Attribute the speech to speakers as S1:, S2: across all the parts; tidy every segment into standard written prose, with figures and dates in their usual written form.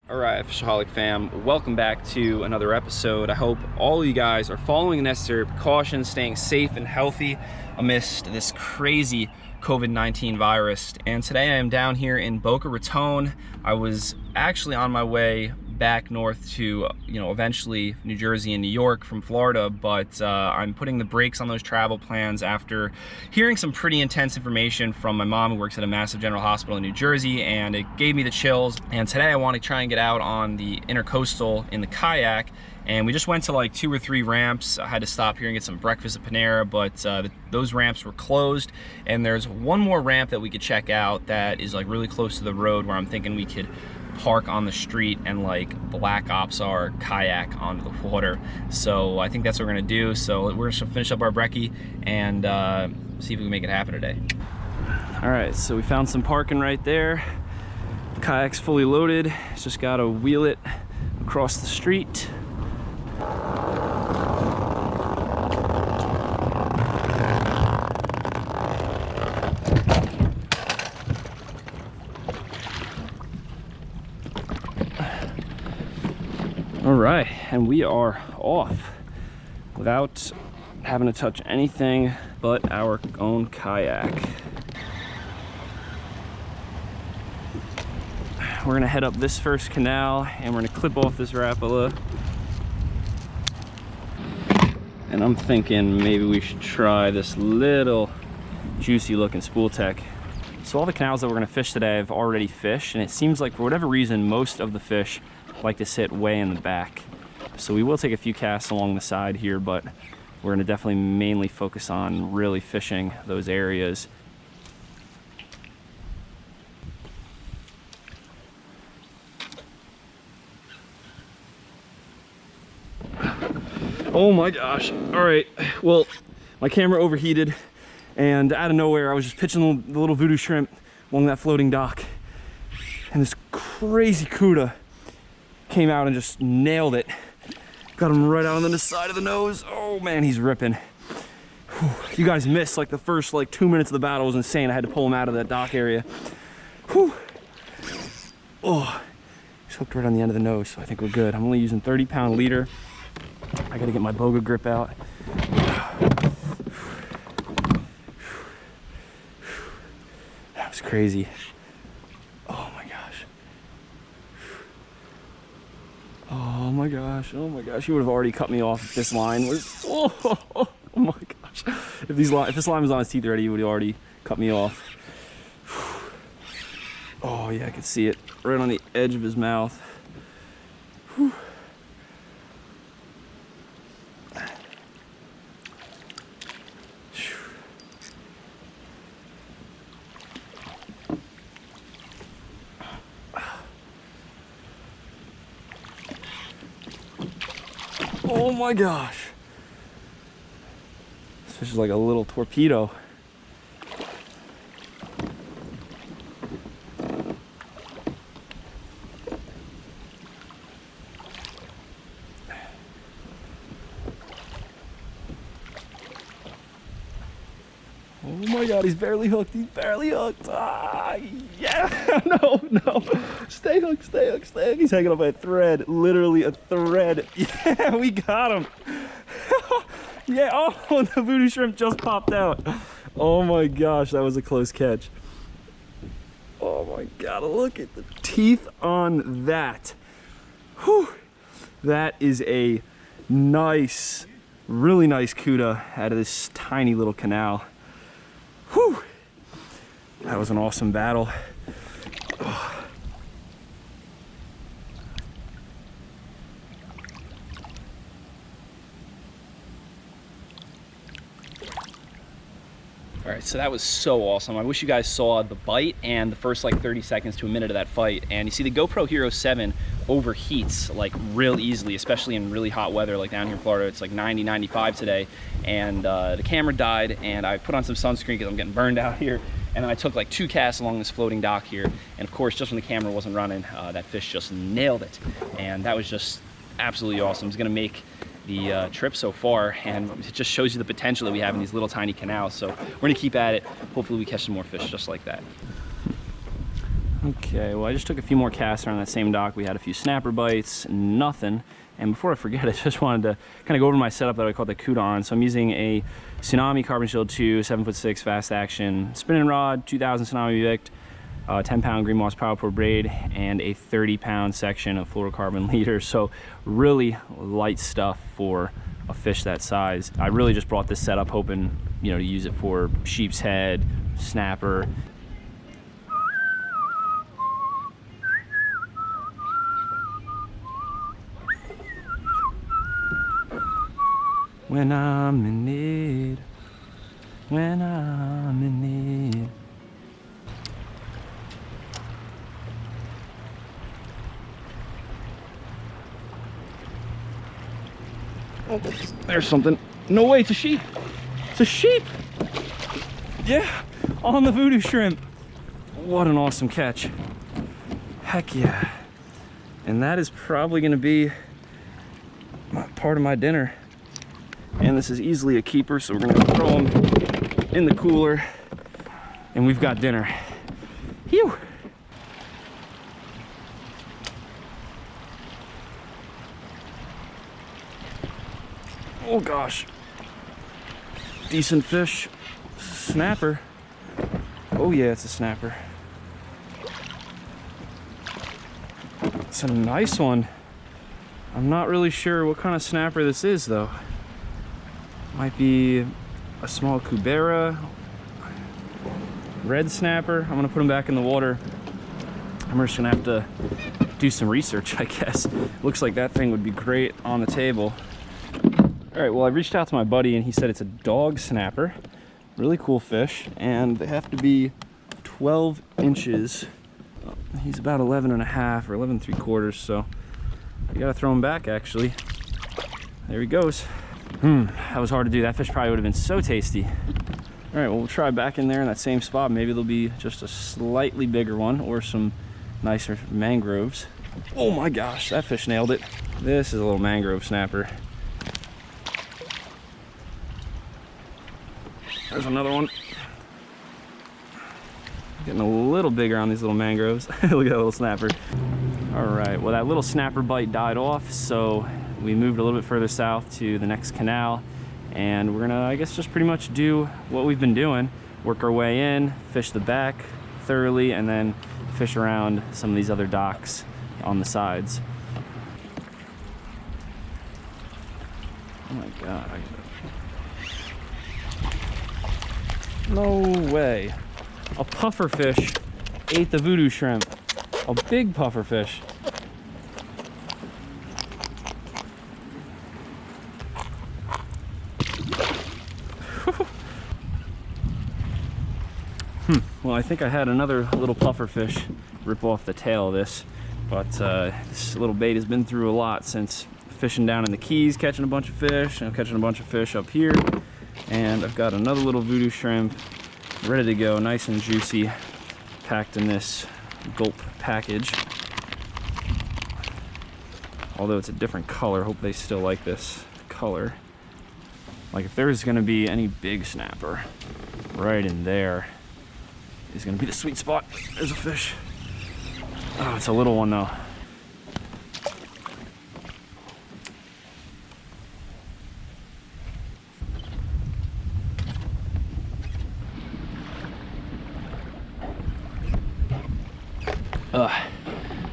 S1: All right, FishAholic fam, welcome back to another episode. I hope all of you guys are following the necessary precautions, staying safe and healthy amidst this crazy COVID-19 virus. And today I am down here in Boca Raton. I was actually on my way back north to, eventually New Jersey and New York from Florida, but I'm putting the brakes on those travel plans after hearing some pretty intense information from my mom, who works at a massive general hospital in New Jersey, and it gave me the chills. And today I want to try and get out on the intercoastal in the kayak, and we just went to like 2 or 3 ramps. I had to stop here and get some breakfast at Panera, but those ramps were closed, and there's one more ramp that we could check out that is like really close to the road, where I'm thinking we could park on the street and like black ops our kayak onto the water. So I think that's what we're gonna do. So we're gonna finish up our brekkie and see if we can make it happen today. All right, so we found some parking right there. The kayak's fully loaded. Just gotta wheel it across the street. All right, and we are off without having to touch anything but our own kayak. We're gonna head up this first canal and we're gonna clip off this Rapala. And I'm thinking maybe we should try this little juicy looking spool tech. So all the canals that we're gonna fish today I've already fished, and it seems like for whatever reason most of the fish like to sit way in the back. So we will take a few casts along the side here, but we're gonna definitely mainly focus on really fishing those areas. Oh my gosh. All right, well, my camera overheated, and out of nowhere I was just pitching the little voodoo shrimp along that floating dock, and this crazy cuda came out and just nailed it. Got him right out on the side of the nose. Oh man, he's ripping. Whew. You guys missed like the first 2 minutes of the battle. It was insane. I had to pull him out of that dock area. Whew. Oh, he's hooked right on the end of the nose, so I think we're good. I'm only using 30-pound leader. I gotta get my Boca grip out. That was crazy. Oh my gosh. Oh my gosh, oh my gosh. He would have already cut me off if this line was, oh my gosh. If this line was on his teeth already, he would have already cut me off. Oh yeah, I could see it right on the edge of his mouth. Whew. Oh my gosh. This fish is like a little torpedo. Oh my God, he's barely hooked. He's barely hooked. Ah, yeah. No. Stay hooked, stay hooked, stay hooked. He's hanging up by a thread, literally a thread. Yeah, we got him. Yeah, oh, the voodoo shrimp just popped out. Oh my gosh, that was a close catch. Oh my God, look at the teeth on that. Whew. That is a nice, really nice cuda out of this tiny little canal. Whew. That was an awesome battle. Oh. All right, so that was so awesome. I wish you guys saw the bite and the first 30 seconds to a minute of that fight. And you see the GoPro Hero 7 overheats real easily, especially in really hot weather like down here in Florida. It's 90, 95 today. And the camera died, and I put on some sunscreen because I'm getting burned out here. And then I took 2 casts along this floating dock here. And of course, just when the camera wasn't running, that fish just nailed it. And that was just absolutely awesome. It's gonna make the trip so far, and it just shows you the potential that we have in these little tiny canals. So we're gonna keep at it. Hopefully we catch some more fish just like that. Okay, well I just took a few more casts around that same dock. We had a few snapper bites, nothing. And before I forget, I just wanted to kind of go over my setup that I called the CUDA on. So I'm using a Tsunami Carbon Shield 2, 7'6" fast action spinning rod, 2000 Tsunami Vict, 10-pound green moss power pour braid, and a 30-pound section of fluorocarbon leader. So really light stuff for a fish that size. I really just brought this setup hoping, you know, to use it for sheep's head, snapper. When I'm in need, when I'm in need. Oh, there's something. No way, it's a sheep. It's a sheep. Yeah, on the voodoo shrimp. What an awesome catch. Heck yeah. And that is probably gonna be part of my dinner. And this is easily a keeper, so we're gonna throw them in the cooler and we've got dinner. Phew. Oh gosh. Decent fish. Snapper. Oh yeah, it's a snapper. It's a nice one. I'm not really sure what kind of snapper this is though. Might be a small cubera, red snapper. I'm gonna put them back in the water. I'm just gonna have to do some research, I guess. Looks like that thing would be great on the table. All right, well, I reached out to my buddy and he said it's a dog snapper. Really cool fish, and they have to be 12 inches. He's about 11 and a half or 11 3/4, so you gotta throw him back actually. There he goes. That was hard to do. That fish probably would have been so tasty. All right, well, we'll try back in there in that same spot. Maybe there'll be just a slightly bigger one or some nicer mangroves. Oh my gosh, that fish nailed it. This is a little mangrove snapper. There's another one. Getting a little bigger on these little mangroves. Look at that little snapper. All right, well, that little snapper bite died off, so we moved a little bit further south to the next canal, and we're gonna, I guess, just pretty much do what we've been doing. Work our way in, fish the back thoroughly, and then fish around some of these other docks on the sides. Oh my God. No way. A puffer fish ate the voodoo shrimp. A big puffer fish. Well, I think I had another little puffer fish rip off the tail of this, but this little bait has been through a lot since fishing down in the Keys, catching a bunch of fish, and I'm catching a bunch of fish up here. And I've got another little voodoo shrimp ready to go, nice and juicy, packed in this gulp package. Although it's a different color, hope they still like this color. Like if there's gonna be any big snapper, right in there is gonna be the sweet spot. There's a fish. Oh, it's a little one though.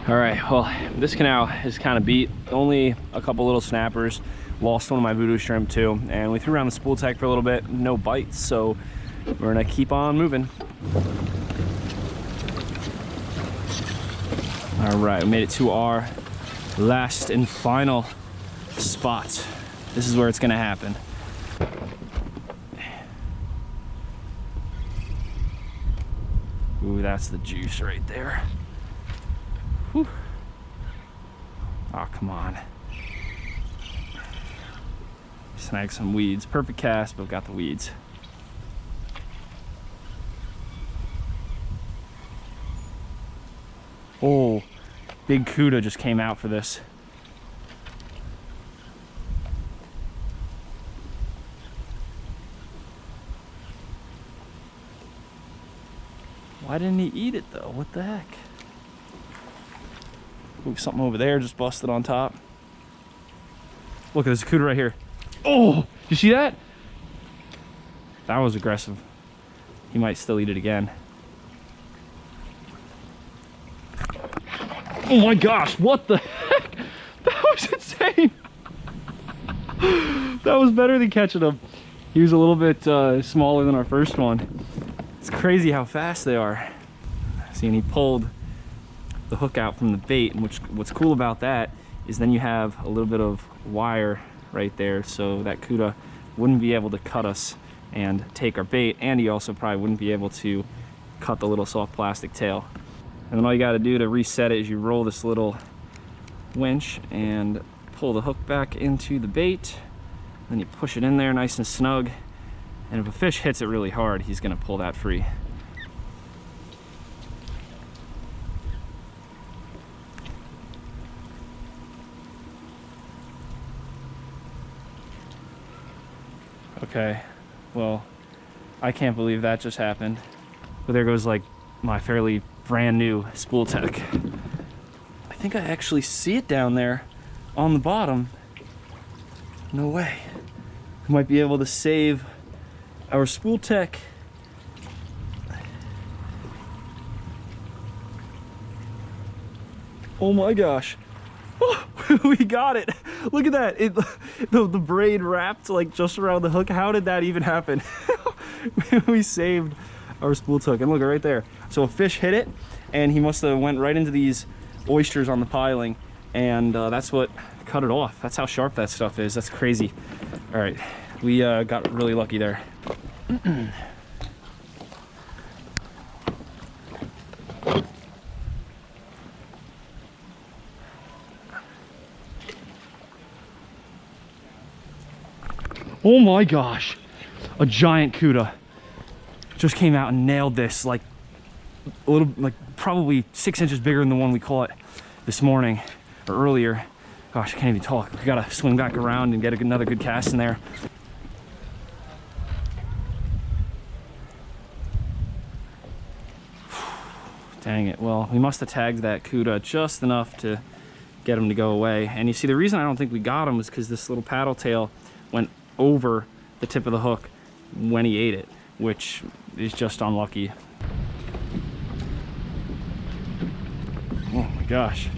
S1: All right, well, this canal is kind of beat. Only a couple little snappers. Lost one of my voodoo shrimp too, and we threw around the spool tag for a little bit. No bites, so we're gonna keep on moving. All right, we made it to our last and final spot. This is where it's gonna happen. Ooh, that's the juice right there. Whew. Oh, come on. Snag some weeds. Perfect cast, but got the weeds. Oh, big CUDA just came out for this. Why didn't he eat it though? What the heck? Ooh, something over there just busted on top. Look, there's a cuda right here. Oh, you see that? That was aggressive. He might still eat it again. Oh my gosh, what the heck? That was insane. That was better than catching him. He was a little bit smaller than our first one. It's crazy how fast they are. See, and he pulled the hook out from the bait, and what's cool about that is then you have a little bit of wire right there, so that cuda wouldn't be able to cut us and take our bait, and he also probably wouldn't be able to cut the little soft plastic tail. And then all you got to do to reset it is you roll this little winch and pull the hook back into the bait, then you push it in there nice and snug, and if a fish hits it really hard, he's going to pull that free. Okay, well, I can't believe that just happened. But there goes like my fairly brand new spool tech. I think I actually see it down there on the bottom. No way. I might be able to save our spool tech. Oh my gosh. Oh, we got it. Look at that. The braid wrapped like just around the hook. How did that even happen? We saved our spool hook, and look right there. So a fish hit it, and he must have went right into these oysters on the piling, and that's what cut it off. That's how sharp that stuff is. That's crazy. All right, we got really lucky there. Oh my gosh, a giant cuda just came out and nailed this, like a little, like probably 6 inches bigger than the one we caught this morning or earlier. Gosh, I can't even talk. We gotta swing back around and get another good cast in there. Dang it. Well, we must have tagged that cuda just enough to get him to go away. And you see, the reason I don't think we got him was because this little paddle tail went over the tip of the hook when he ate it, which is just unlucky. Oh my gosh,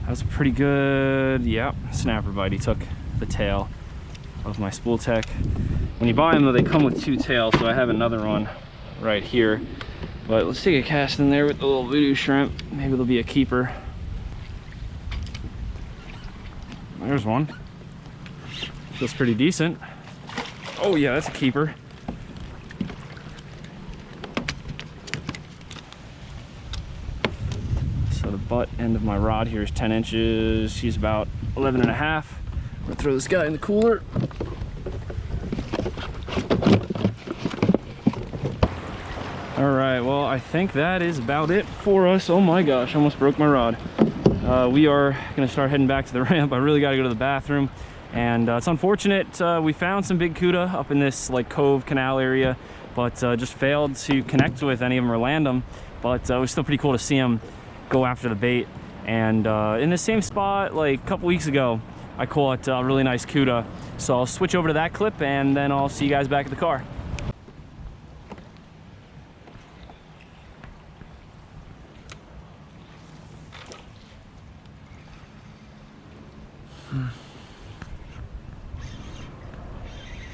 S1: that was a pretty good, yeah, snapper bite. He took the tail of my spool tech. When you buy them though, they come with 2 tails, so I have another one right here. But let's take a cast in there with the little voodoo shrimp. Maybe there'll be a keeper. There's one. Feels pretty decent. Oh yeah, that's a keeper. So the butt end of my rod here is 10 inches. He's about 11 and a half. I'm gonna throw this guy in the cooler. All right, well, I think that is about it for us. Oh my gosh, I almost broke my rod. We are gonna start heading back to the ramp. I really gotta go to the bathroom. And it's unfortunate, we found some big cuda up in this like cove canal area, but just failed to connect with any of them or land them. But it was still pretty cool to see them go after the bait. And in the same spot, like a couple weeks ago, I caught a really nice cuda. So I'll switch over to that clip, and then I'll see you guys back at the car.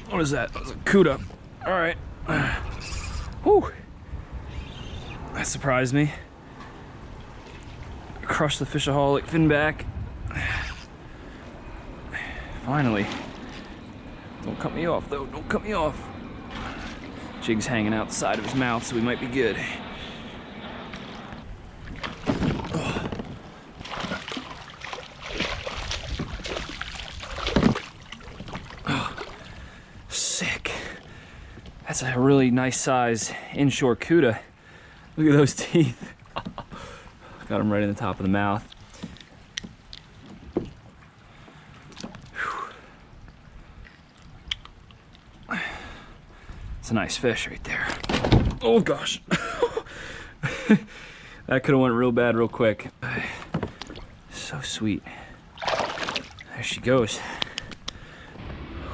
S1: What is that? That was a cuda. All right. Whew. That surprised me. Crushed the FishAholic fin back. Finally. Don't cut me off though, don't cut me off. Jig's hanging out the side of his mouth, so we might be good. Sick. That's a really nice size inshore cuda. Look at those teeth. Got him right in the top of the mouth. It's a nice fish right there. Oh gosh. That could have went real bad real quick. sweet. There she goes.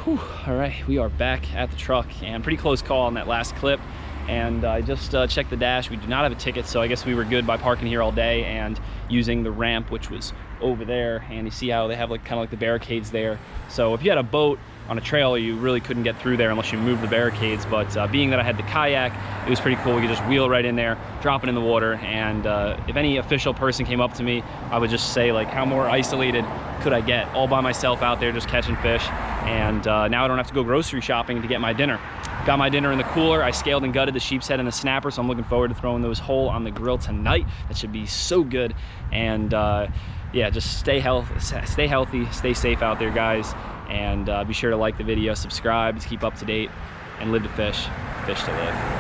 S1: Whew. All right, we are back at the truck, and pretty close call on that last clip. And I just checked the dash. We do not have a ticket, so I guess we were good by parking here all day and using the ramp, which was over there. And you see how they have like kind of like the barricades there. So if you had a boat on a trailer, you really couldn't get through there unless you moved the barricades. But being that I had the kayak, it was pretty cool. We could just wheel right in there, drop it in the water, and if any official person came up to me, I would just say like, how more isolated could I get? All by myself out there just catching fish. And now I don't have to go grocery shopping to get my dinner. Got my dinner in the cooler. I scaled and gutted the sheep's head and the snapper, so I'm looking forward to throwing those whole on the grill tonight. That should be so good. And yeah, just stay healthy, stay safe out there, guys. And be sure to like the video, subscribe to keep up to date, and live to fish, fish to live.